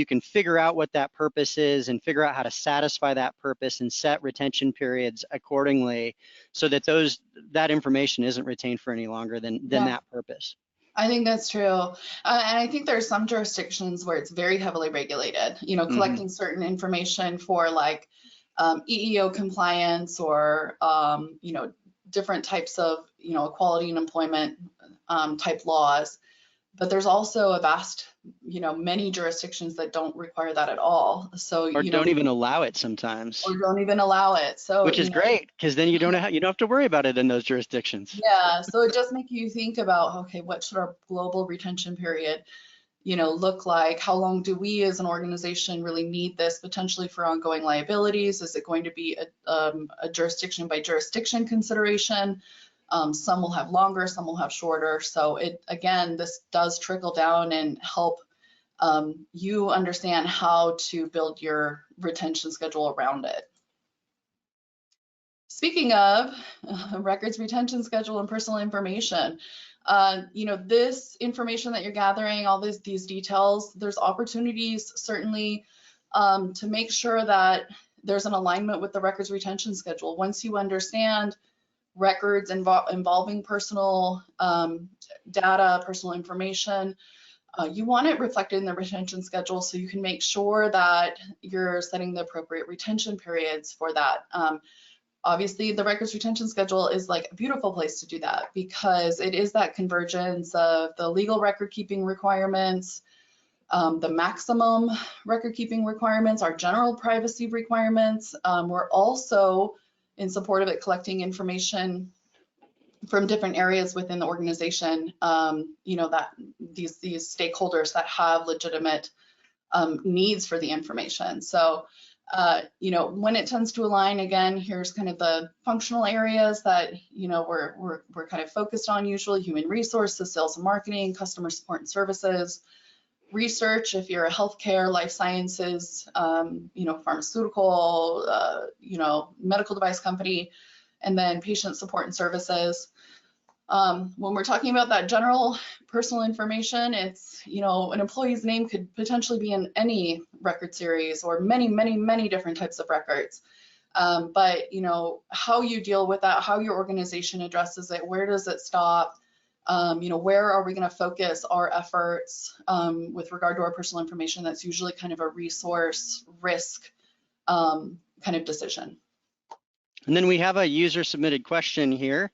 can figure out what that purpose is and figure out how to satisfy that purpose and set retention periods accordingly so that that information isn't retained for any longer than that purpose. I think that's true. And I think there's some jurisdictions where it's very heavily regulated, collecting certain information for EEO compliance or, different types of, equality and employment type laws, but there's also a vast, many jurisdictions that don't require that at all. So, Or don't even allow it sometimes, or don't even allow it. So, which is great because then you don't have to worry about it in those jurisdictions. yeah, so it does make you think about, okay, what should our global retention period, look like? How long do we as an organization really need this potentially for ongoing liabilities? Is it going to be a jurisdiction by jurisdiction consideration? Some will have longer, some will have shorter. So again, this does trickle down and help you understand how to build your retention schedule around it. Speaking of records retention schedule and personal information, this information that you're gathering, all these details, there's opportunities certainly to make sure that there's an alignment with the records retention schedule. Once you understand records involving personal data, personal information, you want it reflected in the retention schedule so you can make sure that you're setting the appropriate retention periods for that. Obviously, the records retention schedule is like a beautiful place to do that because it is that convergence of the legal record keeping requirements, the maximum record keeping requirements, our general privacy requirements. We're also in support of it collecting information from different areas within the organization, that these stakeholders that have legitimate needs for the information. So when it tends to align, again, here's kind of the functional areas that, we're kind of focused on usually: human resources, sales and marketing, customer support and services, research, if you're a healthcare, life sciences, pharmaceutical, medical device company, and then patient support and services. When we're talking about that general personal information, it's, an employee's name could potentially be in any record series or many, many, many different types of records. But, how you deal with that, how your organization addresses it, where does it stop? Where are we going to focus our efforts with regard to our personal information? That's usually kind of a resource risk kind of decision. And then we have a user submitted question here.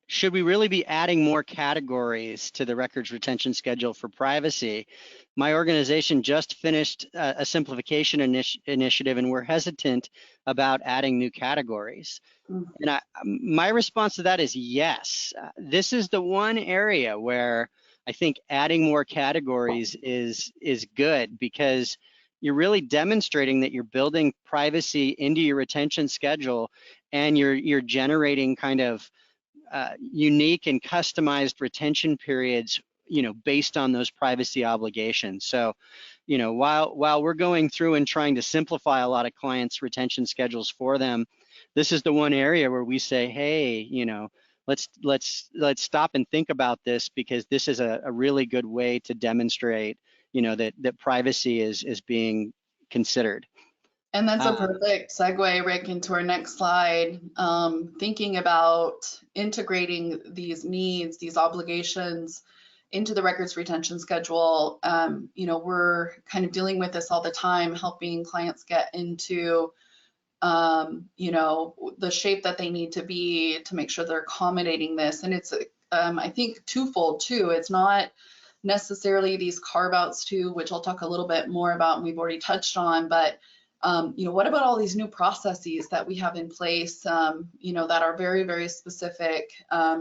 Should we really be adding more categories to the records retention schedule for privacy? My organization just finished a simplification initiative, and we're hesitant about adding new categories. And my response to that is yes. This is the one area where I think adding more categories is good, because you're really demonstrating that you're building privacy into your retention schedule, and you're generating kind of unique and customized retention periods, based on those privacy obligations. So, while we're going through and trying to simplify a lot of clients' retention schedules for them, this is the one area where we say, hey, let's stop and think about this, because this is a really good way to demonstrate, that privacy is being considered. And that's a perfect segue, Rick, into our next slide. Thinking about integrating these needs, these obligations into the records retention schedule. We're kind of dealing with this all the time, helping clients get into the shape that they need to be to make sure they're accommodating this. And it's, I think, twofold too. It's not necessarily these carve outs too, which I'll talk a little bit more about and we've already touched on, but what about all these new processes that we have in place, that are very, very specific?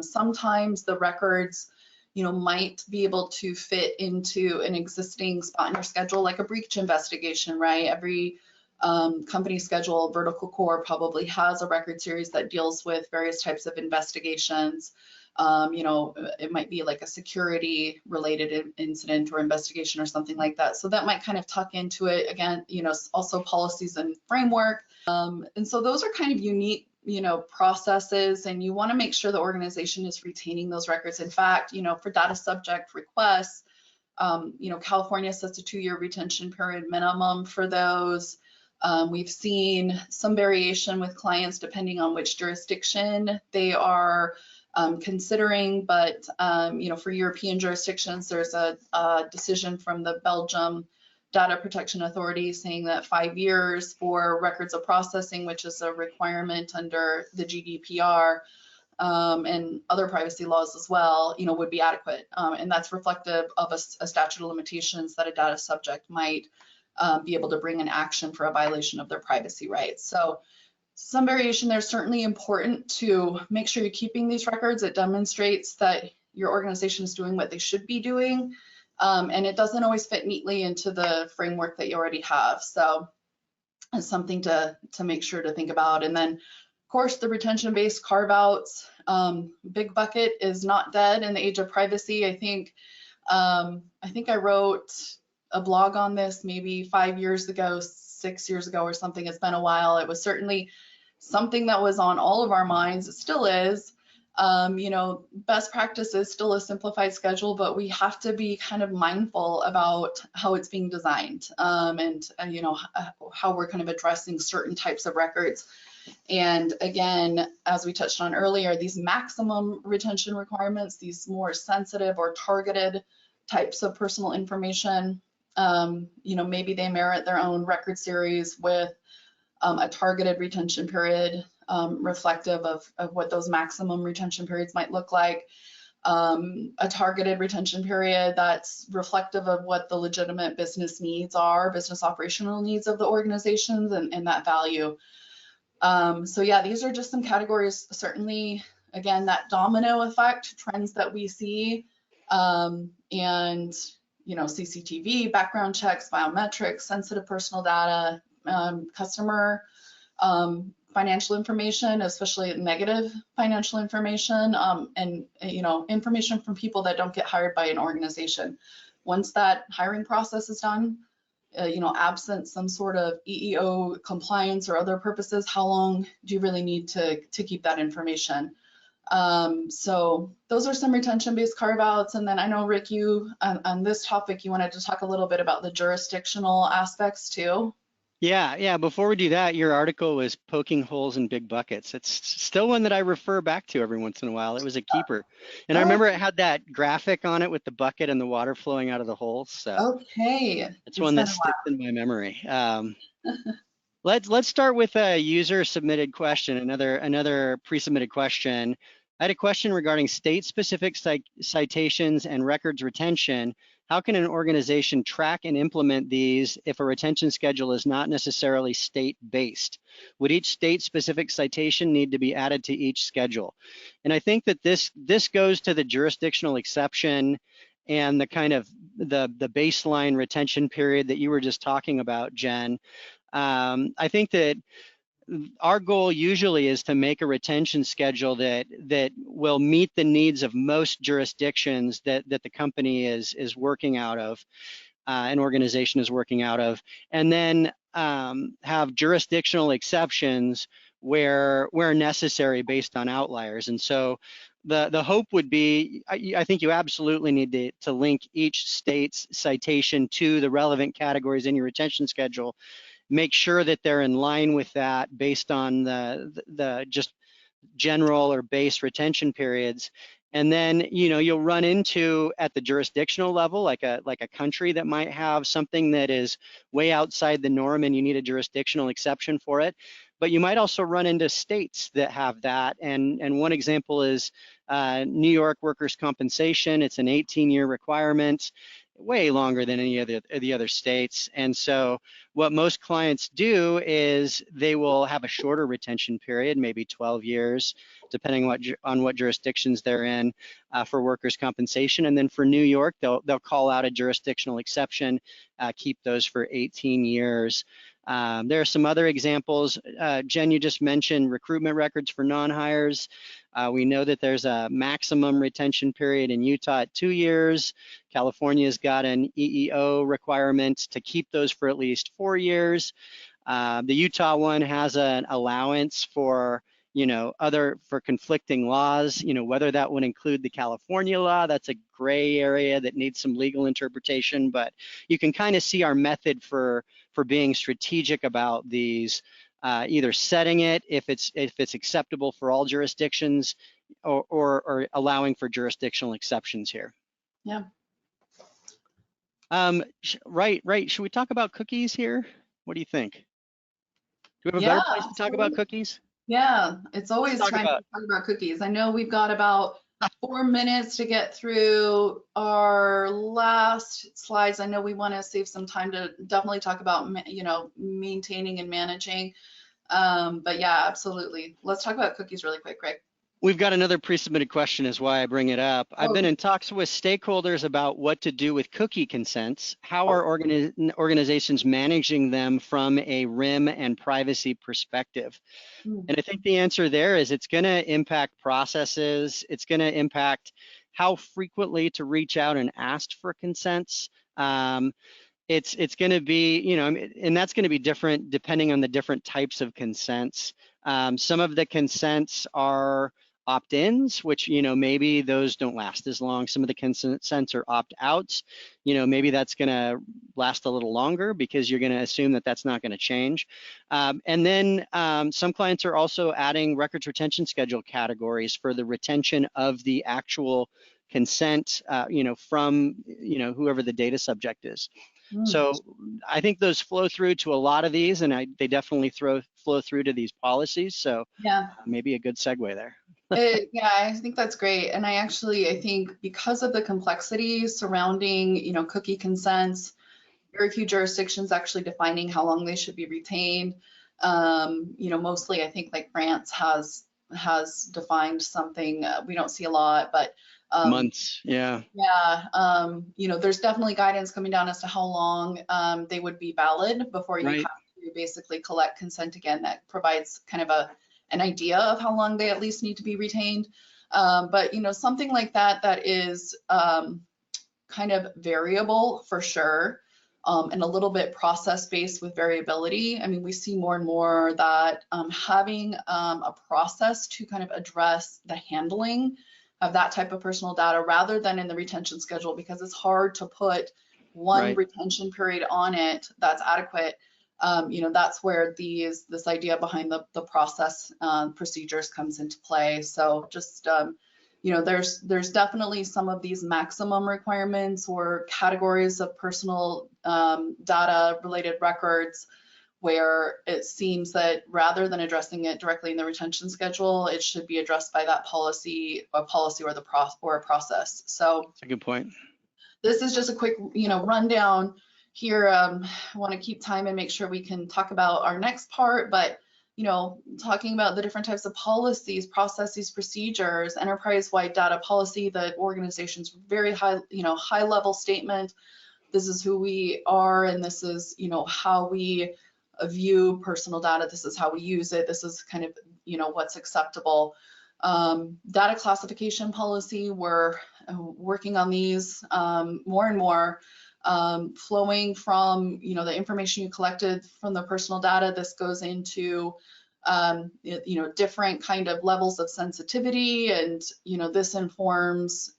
Sometimes the records, might be able to fit into an existing spot in your schedule, like a breach investigation, right? Every company schedule, vertical core probably has a record series that deals with various types of investigations. It might be like a security related incident or investigation or something like that. So that might kind of tuck into it. Again, also policies and framework. And so those are kind of unique, processes, and you want to make sure the organization is retaining those records. In fact, for data subject requests, California sets a 2-year retention period minimum for those. We've seen some variation with clients depending on which jurisdiction they are considering, but for European jurisdictions, there's a decision from the Belgium Data Protection Authority saying that 5 years for records of processing, which is a requirement under the GDPR, and other privacy laws as well, would be adequate. And that's reflective of a statute of limitations that a data subject might be able to bring an action for a violation of their privacy rights. So some variation there is certainly important to make sure you're keeping these records. It demonstrates that your organization is doing what they should be doing. And it doesn't always fit neatly into the framework that you already have. So it's something to make sure to think about. And then, of course, the retention-based carve-outs. Big bucket is not dead in the age of privacy. I think I wrote a blog on this maybe 5 years ago, 6 years ago or something. It's been a while. It was certainly something that was on all of our minds. It still is. Best practice is still a simplified schedule, but we have to be kind of mindful about how it's being designed, and how we're kind of addressing certain types of records. And again, as we touched on earlier, these maximum retention requirements, these more sensitive or targeted types of personal information, maybe they merit their own record series with a targeted retention period, reflective of what those maximum retention periods might look like. A targeted retention period that's reflective of what the legitimate business needs are, business operational needs of the organizations, and that value. So yeah, these are just some categories. Certainly, again, that domino effect, trends that we see, and CCTV, background checks, biometrics, sensitive personal data, customer financial information, especially negative financial information, and information from people that don't get hired by an organization. Once that hiring process is done, absent some sort of EEO compliance or other purposes, how long do you really need to keep that information? So those are some retention-based carve-outs. And then I know, Rick, you on this topic, you wanted to talk a little bit about the jurisdictional aspects too. Yeah. Before we do that, your article was poking holes in big buckets. It's still one that I refer back to every once in a while. It was a keeper. And I remember it had that graphic on it with the bucket and the water flowing out of the holes. So okay. It's one that sticks in my memory. Let's start with a user submitted question, another pre-submitted question. I had a question regarding state-specific citations and records retention. How can an organization track and implement these if a retention schedule is not necessarily state-based? Would each state-specific citation need to be added to each schedule? And I think that this goes to the jurisdictional exception and the kind of the baseline retention period that you were just talking about, Jen. I think that our goal usually is to make a retention schedule that will meet the needs of most jurisdictions that the company is working out of, an organization is working out of, and then have jurisdictional exceptions where necessary based on outliers. And so the hope would be, I think you absolutely need to link each state's citation to the relevant categories in your retention schedule. Make sure that they're in line with that based on the just general or base retention periods. And then you'll run into at the jurisdictional level, like a country that might have something that is way outside the norm and you need a jurisdictional exception for it. But you might also run into states that have that. And one example is New York workers' compensation. It's an 18-year requirement, way longer than any of the other states. And so what most clients do is they will have a shorter retention period, maybe 12 years, depending on what jurisdictions they're in, for workers' compensation. And then for New York, they'll call out a jurisdictional exception, keep those for 18 years. There are some other examples. Jen, you just mentioned recruitment records for non-hires. We know that there's a maximum retention period in Utah at 2 years. California's got an EEO requirement to keep those for at least 4 years. The Utah one has an allowance for for conflicting laws, whether that would include the California law. That's a gray area that needs some legal interpretation, but you can kind of see our method for being strategic about these, either setting it if it's acceptable for all jurisdictions, or allowing for jurisdictional exceptions here. Yeah. Right. Should we talk about cookies here? What do you think? Do we have a Yeah, better place to talk about absolutely. cookies? Yeah, it's Let's always talk time to about. talk about cookies. I know we've got about 4 minutes to get through our last slides. I know we want to save some time to definitely talk about, maintaining and managing. But yeah, absolutely. Let's talk about cookies really quick, Greg. We've got another pre-submitted question is why I bring it up. I've been Okay. in talks with stakeholders about what to do with cookie consents. How are organizations managing them from a RIM and privacy perspective? Mm, And I think the answer there is it's going to impact processes. It's going to impact how frequently to reach out and ask for consents. It's going to be, and that's going to be different depending on the different types of consents. Some of the consents are opt-ins, which, maybe those don't last as long. Some of the consents are opt-outs. Maybe that's going to last a little longer because you're going to assume that that's not going to change. And then some clients are also adding records retention schedule categories for the retention of the actual consent, from, whoever the data subject is. mm. So I think those flow through to a lot of these, and they definitely flow through to these policies. So Yeah. maybe a good segue there. Yeah, I think that's great. And I think because of the complexity surrounding, cookie consents, very few jurisdictions actually defining how long they should be retained. Mostly I think like France has defined something. We don't see a lot, but Months, yeah, yeah, there's definitely guidance coming down as to how long they would be valid before you right, have to basically collect consent again. That provides kind of an idea of how long they at least need to be retained. But something like that is kind of variable for sure, and a little bit process-based with variability. I mean, we see more and more that having a process to kind of address the handling of that type of personal data rather than in the retention schedule, because it's hard to put one right. retention period on it that's adequate. That's where this idea behind the process procedures comes into play. So just there's definitely some of these maximum requirements or categories of personal data related records where it seems that rather than addressing it directly in the retention schedule, it should be addressed by that policy, a policy or a process. So That's a good point. this is just a quick, rundown here. I want to keep time and make sure we can talk about our next part, but talking about the different types of policies, processes, procedures, enterprise-wide data policy, the organization's very high level statement. This is who we are, and this is, how we view personal data. This is how we use it. This is kind of, what's acceptable. Data classification policy, we're working on these more and more, flowing from the information you collected from the personal data. This goes into different kind of levels of sensitivity, and this informs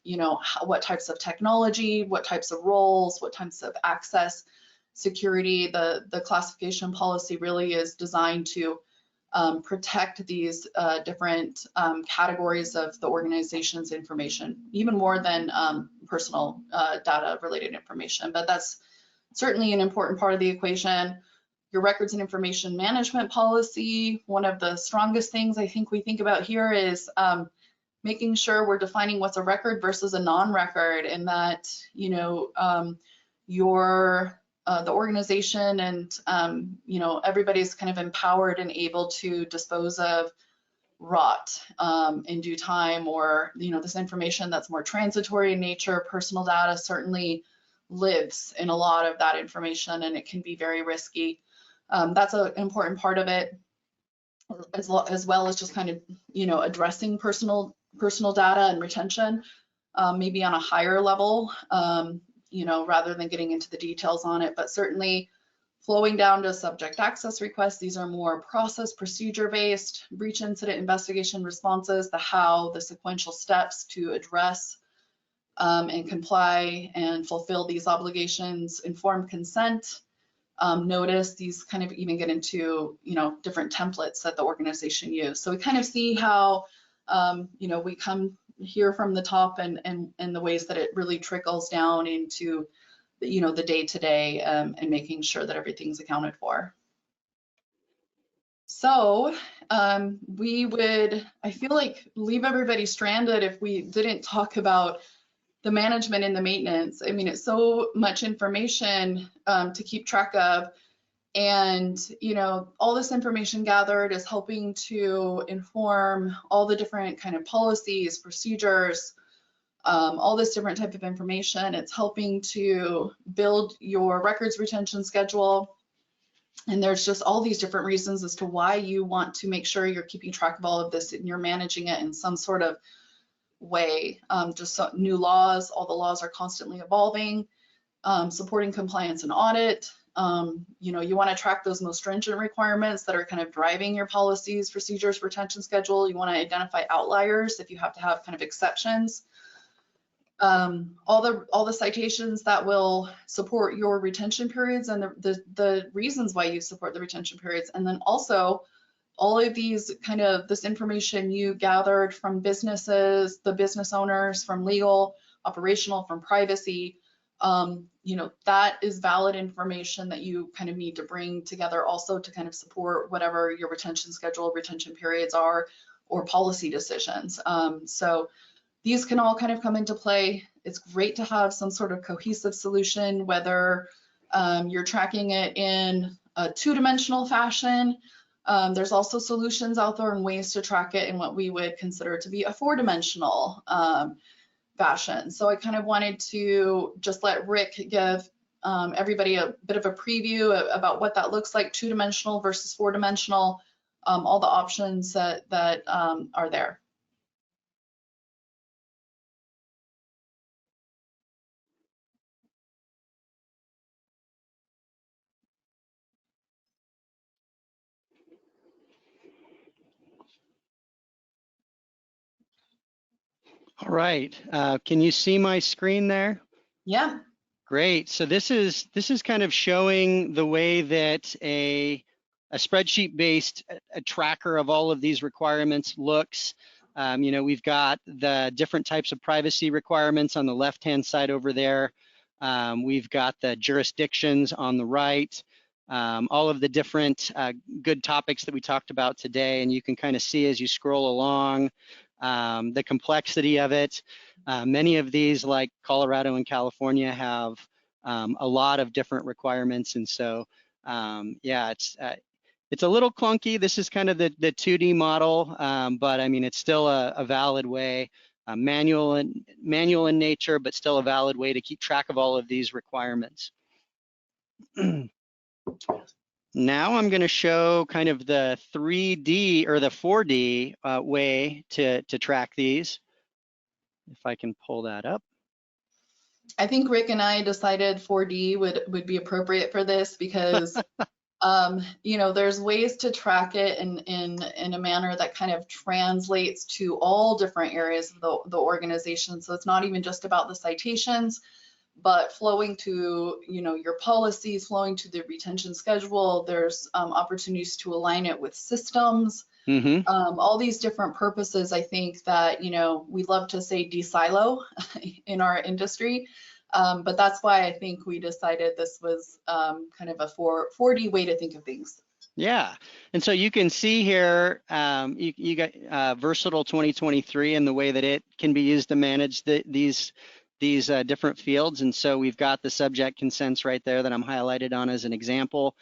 what types of technology, what types of roles, what types of access, security. The classification policy really is designed to protect these different categories of the organization's information, even more than personal data related information. But that's certainly an important part of the equation. Your records and information management policy, one of the strongest things I think we think about here is making sure we're defining what's a record versus a non-record, and that the organization and everybody's kind of empowered and able to dispose of rot in due time, or this information that's more transitory in nature. Personal data certainly lives in a lot of that information, and it can be very risky. That's an important part of it, as well as just kind of addressing personal data and retention, maybe on a higher level, rather than getting into the details on it. But certainly flowing down to subject access requests, these are more process procedure based. Breach incident investigation responses, the how, the sequential steps to address and comply and fulfill these obligations. Informed consent, notice. These kind of even get into different templates that the organization use. So we kind of see how we come here from the top and the ways that it really trickles down into the day-to-day and making sure that everything's accounted for. So we would, I feel like, leave everybody stranded if we didn't talk about the management and the maintenance. I mean, it's so much information to keep track of. And, all this information gathered is helping to inform all the different kind of policies, procedures, all this different type of information. It's helping to build your records retention schedule. And there's just all these different reasons as to why you want to make sure you're keeping track of all of this and you're managing it in some sort of way. Just new laws, all the laws are constantly evolving, supporting compliance and audit. You want to track those most stringent requirements that are kind of driving your policies, procedures, retention schedule. You want to identify outliers if you have to have kind of exceptions. All the citations that will support your retention periods and the reasons why you support the retention periods. And then also all of these this information you gathered from businesses, the business owners, from legal, operational, from privacy, that is valid information that you kind of need to bring together also to kind of support whatever your retention schedule, retention periods are, or policy decisions. So these can all kind of come into play. It's great to have some sort of cohesive solution, whether you're tracking it in a two-dimensional fashion. There's also solutions out there and ways to track it in what we would consider to be a four-dimensional fashion. So I kind of wanted to just let Rick give everybody a bit of a preview about what that looks like, two-dimensional versus four-dimensional, all the options that are there. All right. Can you see my screen there? Yeah. Great. So this is kind of showing the way that a spreadsheet-based a tracker of all of these requirements looks. We've got the different types of privacy requirements on the left-hand side over there. We've got the jurisdictions on the right. All of the different good topics that we talked about today, and you can kind of see as you scroll along the complexity of it. Many of these, like Colorado and California, have a lot of different requirements, and so yeah, it's a little clunky. This is kind of the 2D model, but I mean it's still a valid way, manual in nature, but still a valid way to keep track of all of these requirements. Now I'm going to show kind of the 3D or the 4D way to track these. If I can pull that up. I think Rick and I decided 4D would be appropriate for this because there's ways to track it in a manner that kind of translates to all different areas of the organization. So it's not even just about the citations, but flowing to your policies, flowing to the retention schedule. There's opportunities to align it with systems. Mm-hmm. All these different purposes. I think that we love to say de-silo in our industry, but that's why I think we decided this was kind of a 4D way to think of things. Yeah, and so you can see here you got Versatile 2023 and the way that it can be used to manage these different fields. And so we've got the subject consents right there that I'm highlighted on as an example.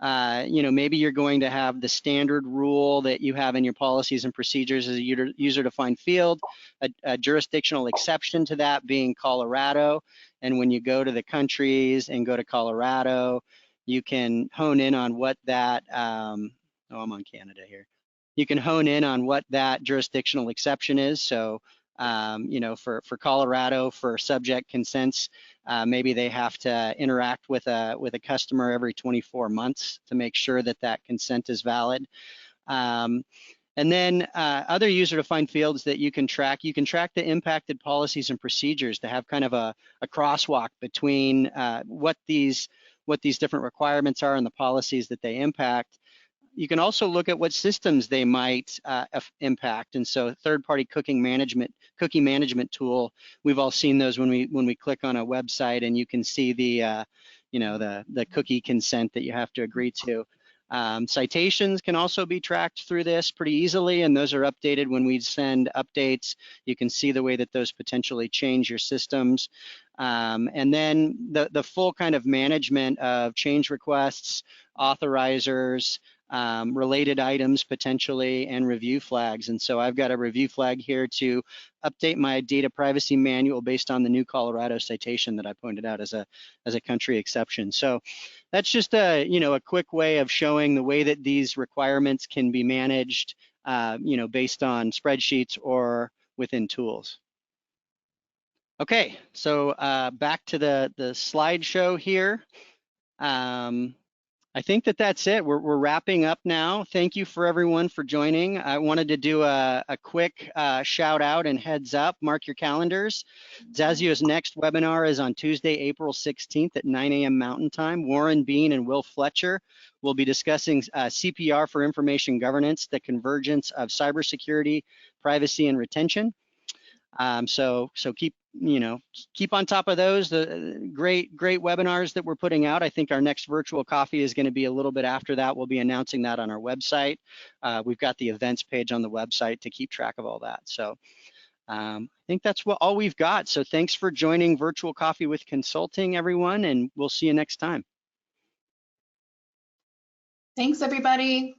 Maybe you're going to have the standard rule that you have in your policies and procedures as a user-defined field, a jurisdictional exception to that being Colorado. And when you go to the countries and go to Colorado, you can hone in on what that, I'm on Canada here. You can hone in on what that jurisdictional exception is. So for Colorado, for subject consents, maybe they have to interact with a customer every 24 months to make sure that that consent is valid. And then other user-defined fields that you can track the impacted policies and procedures to have kind of a crosswalk between what these different requirements are and the policies that they impact. you can also look at what systems they might impact. And so third-party cookie management tool, we've all seen those when we click on a website and you can see the the cookie consent that you have to agree to. Citations can also be tracked through this pretty easily, and those are updated when we send updates. You can see the way that those potentially change your systems. And then the full kind of management of change requests, authorizers, related items potentially, and review flags. And so I've got a review flag here to update my data privacy manual based on the new Colorado citation that I pointed out as a country exception. So that's just a a quick way of showing the way that these requirements can be managed, based on spreadsheets or within tools. Okay, so back to the slideshow here. I think that's it. We're wrapping up now. Thank you for everyone for joining. I wanted to do a quick shout out and heads up. Mark your calendars. Zazio's next webinar is on Tuesday, April 16th at 9 a.m. Mountain Time. Warren Bean and Will Fletcher will be discussing CPR for information governance, the convergence of cybersecurity, privacy, and retention. So keep on top of those. The great webinars that we're putting out. I think our next virtual coffee is going to be a little bit after that. We'll be announcing that on our website. We've got the events page on the website to keep track of all that. So I think that's all we've got. So thanks for joining Virtual Coffee with Consulting, everyone, and we'll see you next time. Thanks, everybody.